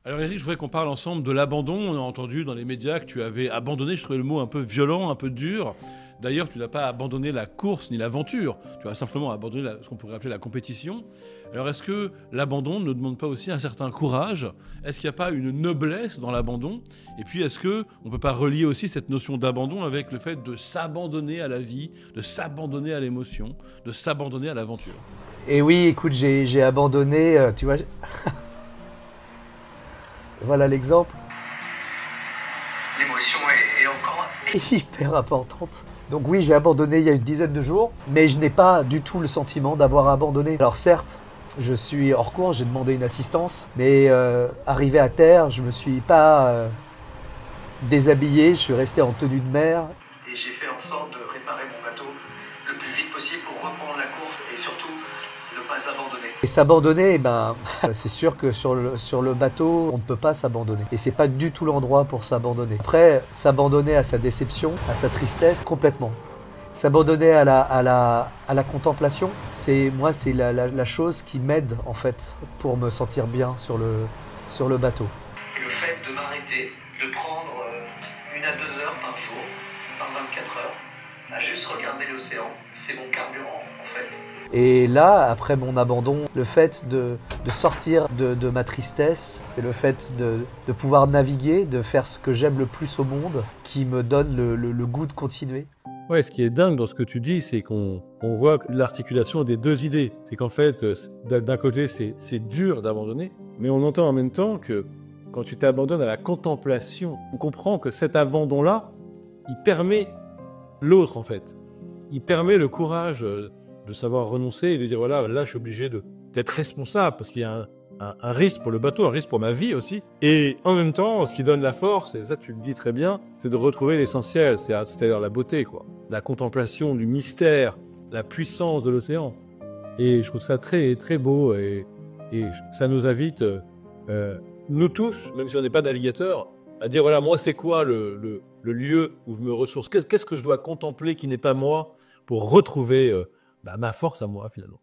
Alors Eric, je voudrais qu'on parle ensemble de l'abandon. On a entendu dans les médias que tu avais abandonné, je trouvais le mot un peu violent, un peu dur. D'ailleurs, tu n'as pas abandonné la course ni l'aventure, tu as simplement abandonné ce qu'on pourrait appeler la compétition. Alors est-ce que l'abandon ne demande pas aussi un certain courage? Est-ce qu'il n'y a pas une noblesse dans l'abandon? Et puis est-ce qu'on ne peut pas relier aussi cette notion d'abandon avec le fait de s'abandonner à la vie, de s'abandonner à l'émotion, de s'abandonner à l'aventure? Et oui, écoute, j'ai abandonné, tu vois, voilà l'exemple. L'émotion est encore... Hyper importante. Donc oui, j'ai abandonné il y a une dizaine de jours, mais je n'ai pas du tout le sentiment d'avoir abandonné. Alors certes, je suis hors course, j'ai demandé une assistance, mais arrivé à terre, je me suis pas déshabillé, je suis resté en tenue de mer. Et j'ai fait en sorte de réparer mon bateau le plus vite possible pour reprendre la course et surtout ne pas abandonner. Et s'abandonner, eh ben, c'est sûr que sur le bateau, on ne peut pas s'abandonner. Et c'est pas du tout l'endroit pour s'abandonner. Après, s'abandonner à sa déception, à sa tristesse, complètement. S'abandonner à la contemplation, c'est la chose qui m'aide en fait pour me sentir bien sur le bateau. Et le fait de m'arrêter, de prendre 1 à 2 heures par jour, par 24 heures, à juste regarder l'océan, c'est mon carburant en fait. Et là, après mon abandon, le fait de sortir de ma tristesse, c'est le fait de pouvoir naviguer, de faire ce que j'aime le plus au monde, qui me donne le goût de continuer. Ouais, ce qui est dingue dans ce que tu dis, c'est qu'on voit l'articulation des deux idées. C'est qu'en fait, d'un côté, c'est dur d'abandonner, mais on entend en même temps que quand tu t'abandonnes à la contemplation, on comprend que cet abandon-là, il permet l'autre en fait. Il permet le courage de savoir renoncer et de dire voilà, là je suis obligé d'être responsable parce qu'il y a un risque pour le bateau, un risque pour ma vie aussi. Et en même temps, ce qui donne la force, et ça tu le dis très bien, c'est de retrouver l'essentiel, c'est-à-dire la beauté, quoi. La contemplation du mystère, la puissance de l'océan. Et je trouve ça très, très beau et ça nous invite, nous tous, même si on n'est pas navigateurs, à dire voilà, moi c'est quoi le lieu où je me ressource, qu'est-ce que je dois contempler qui n'est pas moi pour retrouver ma force à moi finalement.